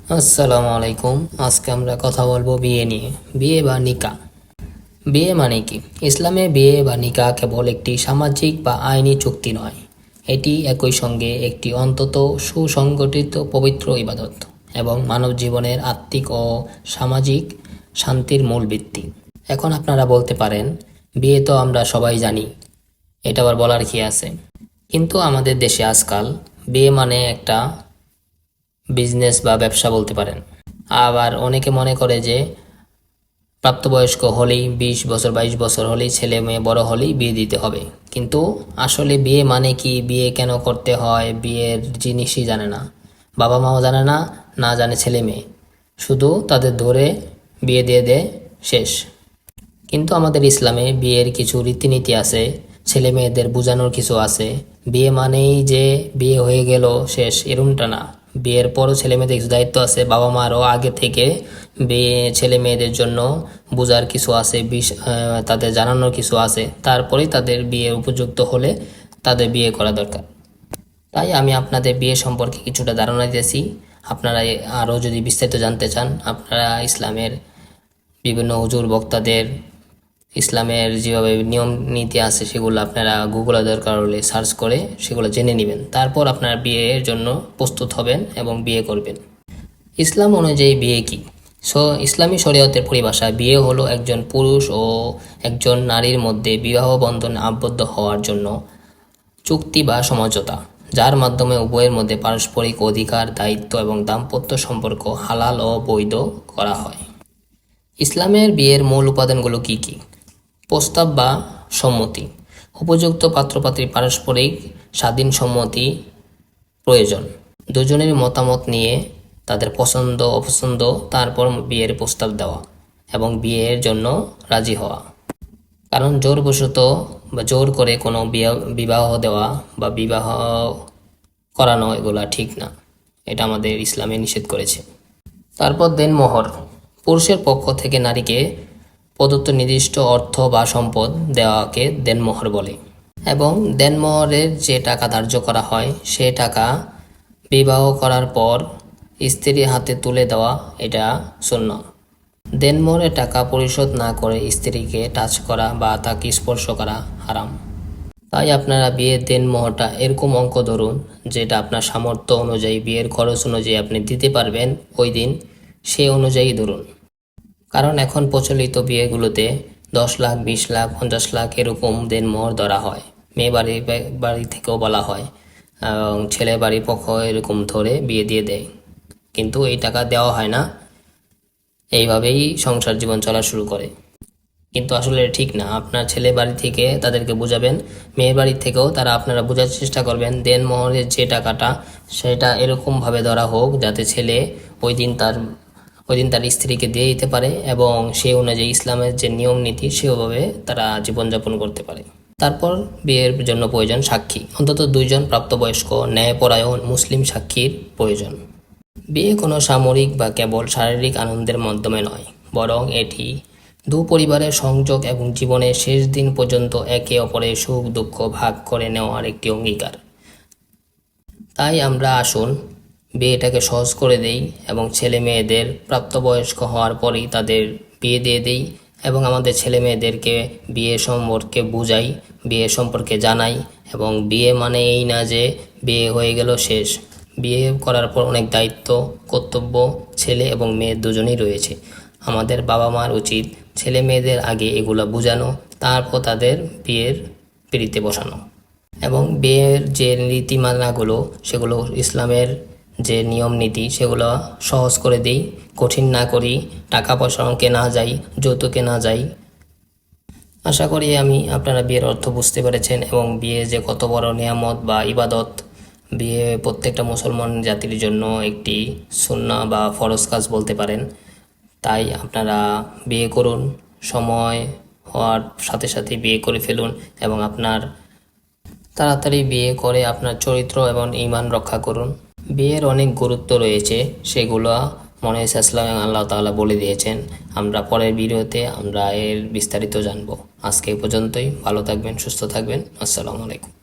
আসসালামু আলাইকুম। আজকে আমরা কথা বলবো বিয়ে নিয়ে। বিয়ে বা নিকাহ। বিয়ে মানে কি? ইসলামে বিয়ে বা নিকাহ কেবল একটি সামাজিক বা আইনি চুক্তি নয়, এটি একই সঙ্গে একটি অন্তত সুসংগঠিত পবিত্র ইবাদত এবং মানব জীবনের আত্মিক ও সামাজিক শান্তির মূল ভিত্তি। এখন আপনারা বলতে পারেন, বিয়ে তো আমরা সবাই জানি, এটা আবার বলার কি আছে? কিন্তু আমাদের দেশে আজকাল বিয়ে মানে একটা বিজনেস বা ব্যবসা বলতে পারেন। আবার অনেকে মনে করে যে প্রাপ্তবয়স্ক হলেই 20 বছর 22 বছর হলেই ছেলে মেয়ে বড় হলেই বিয়ে দিতে হবে। কিন্তু আসলে বিয়ে মানে কি, বিয়ে কেন করতে হয়, বিয়ের জিনিসই জানে না, বাবা মাও জানে না, না জানে ছেলে মেয়ে, শুধু তাদের ধরে বিয়ে দিয়ে দেয়, শেষ। কিন্তু আমাদের ইসলামে বিয়ের কিছু রীতিনীতি আছে, ছেলে মেয়েদের বোঝানোর কিছু আছে। বিয়ে মানেই যে বিয়ে হয়ে গেল শেষ, এরকমটা না। বিয়ের পরও ছেলে মেয়েদের কিছু দায়িত্ব আছে, বাবা মারও আগে থেকে বিয়ে ছেলে মেয়েদের জন্য বোঝার কিছু আছে, তাদের জানানোর কিছু আছে, তারপরেই তাদের বিয়ে উপযুক্ত হলে তাদের বিয়ে করা দরকার। তাই আমি আপনাদের বিয়ে সম্পর্কে কিছুটা ধারণা দিয়েছি। আপনারা আরও যদি বিস্তারিত জানতে চান, আপনারা ইসলামের বিভিন্ন হুজুর বক্তাদের ইসলামের যেভাবে নিয়ম নীতি আছে সেগুলো আপনারা গুগলে দরকার হলে সার্চ করে সেগুলো জেনে নেবেন। তারপর আপনারা বিয়ের জন্য প্রস্তুত হবেন এবং বিয়ে করবেন। ইসলাম অনুযায়ী বিয়ে কি? ইসলামী শরীয়তের পরিভাষায় বিয়ে হলো একজন পুরুষ ও একজন নারীর মধ্যে বিবাহ বন্ধনে আবদ্ধ হওয়ার জন্য চুক্তি বা সমঝোতা, যার মাধ্যমে উভয়ের মধ্যে পারস্পরিক অধিকার, দায়িত্ব এবং দাম্পত্য সম্পর্ক হালাল ও বৈধ করা হয়। ইসলামের বিয়ের মূল উপাদানগুলো কি কি? প্রস্তাব বা সম্মতি। উপযুক্ত পাত্রপাত্রীর পারস্পরিক স্বাধীন সম্মতি প্রয়োজন। দুজনের মতামত নিয়ে তাদের পছন্দ অপছন্দ, তারপর বিয়ের প্রস্তাব দেওয়া এবং বিয়ের জন্য রাজি হওয়া। কারণ জোরবশত বা জোর করে কোনো বিবাহ দেওয়া বা বিবাহ করানো এগুলা ঠিক না, এটা আমাদের ইসলামে নিষেধ করেছে। তারপর দেন মোহর। পুরুষের পক্ষ থেকে নারীকে প্রদত্ত নির্দিষ্ট অর্থ বা সম্পদ দেওয়াকে দেনমোহর বলে এবং দেনমোহরের যে টাকা ধার্য করা হয় সে টাকা বিবাহ করার পর স্ত্রীর হাতে তুলে দেওয়া, এটা সুন্নাহ। দেনমোহরের টাকা পরিশোধ না করে স্ত্রীকে টাচ করা বা তাকে স্পর্শ করা হারাম। তাই আপনারা বিয়ের দেনমোহরটা এরকম অঙ্ক ধরুন যেটা আপনার সামর্থ্য অনুযায়ী, বিয়ের খরচ অনুযায়ী আপনি দিতে পারবেন ওই দিন, সে অনুযায়ী ধরুন। কারণ এখন প্রচলিত বিয়েগুলোতে 10 লাখ 20 লাখ 50 লাখ এরকম দেনমোহর ধরা হয়। মেয়ে বাড়ি থেকেও বলা হয় এবং ছেলে বাড়ির পক্ষ এরকম ধরে বিয়ে দিয়ে দেয়, কিন্তু এই টাকা দেওয়া হয় না, এইভাবেই সংসার জীবন চলা শুরু করে। কিন্তু আসলে ঠিক না। আপনার ছেলে বাড়ি থেকে তাদেরকে বোঝাবেন, মেয়ে বাড়ি থেকেও তারা আপনারা বোঝার চেষ্টা করবেন দেনমোহরের যে টাকাটা সেটা এরকমভাবে ধরা হোক যাতে ছেলে ওই দিন তার স্ত্রীকে দিয়ে দিতে পারে এবং সেই অনুযায়ী ইসলামের যে নিয়ম নীতি সেভাবে তারা জীবনযাপন করতে পারে। তারপর বিয়ের জন্য প্রয়োজন সাক্ষী, অন্তত 2জন প্রাপ্তবয়স্ক ন্যায়পরায়ণ মুসলিম সাক্ষীর প্রয়োজন। বিয়ে কোনো সামরিক বা কেবল শারীরিক আনন্দের মাধ্যমে নয়, বরং এটি দু পরিবারের সংযোগ এবং জীবনের শেষ দিন পর্যন্ত একে অপরের সুখ দুঃখ ভাগ করে নেওয়ার একটি অঙ্গীকার। তাই আমরা আসুন বিয়েটাকে সহজ করে দেই এবং ছেলে মেয়েদের প্রাপ্তবয়স্ক হওয়ার পরই তাদের বিয়ে দিয়ে দেই এবং আমাদের ছেলে মেয়েদেরকে বিয়ে সম্পর্কে বুঝাই, বিয়ে সম্পর্কে জানাই। এবং বিয়ে মানে এই না যে বিয়ে হয়ে গেল শেষ। বিয়ে করার পর অনেক দায়িত্ব কর্তব্য ছেলে এবং মেয়ে দুজনেই রয়েছে। আমাদের বাবা মার উচিত ছেলে মেয়েদের আগে এগুলো বোঝানো, তারপর তাদের বিয়ের পিঁড়িতে বসানো। এবং বিয়ের যে নীতিমালাগুলো সেগুলো ইসলামের যে নিয়ম নীতি সেগুলো সহজ করে দিই, কঠিন না করি, টাকা পয়সা অঙ্কে না যাই, যৌতুকে না যাই। আশা করি আপনারা বিয়ের অর্থ বুঝতে পেরেছেন এবং বিয়ে যে কত বড় নিয়ামত বা ইবাদত। বিয়ে প্রত্যেকটা মুসলমান জাতির জন্য একটি সুন্নাহ বা ফরজ কাজ বলতে পারেন। তাই আপনারা বিয়ে করুন, সময় হওয়ার সাথে সাথে বিয়ে করে ফেলুন এবং আপনার তাড়াতাড়ি বিয়ে করে আপনার চরিত্র এবং ঈমান রক্ষা করুন। বিয়ের অনেক গুরুত্ব রয়েছে, সেগুলো মনে ইসলাম আল্লাহ তাআলা বলে দিয়েছেন। আমরা পরের ভিডিওতে আমরা এর বিস্তারিত জানবো। আজকে এই পর্যন্তই। ভালো থাকবেন, সুস্থ থাকবেন। আসসালামু আলাইকুম।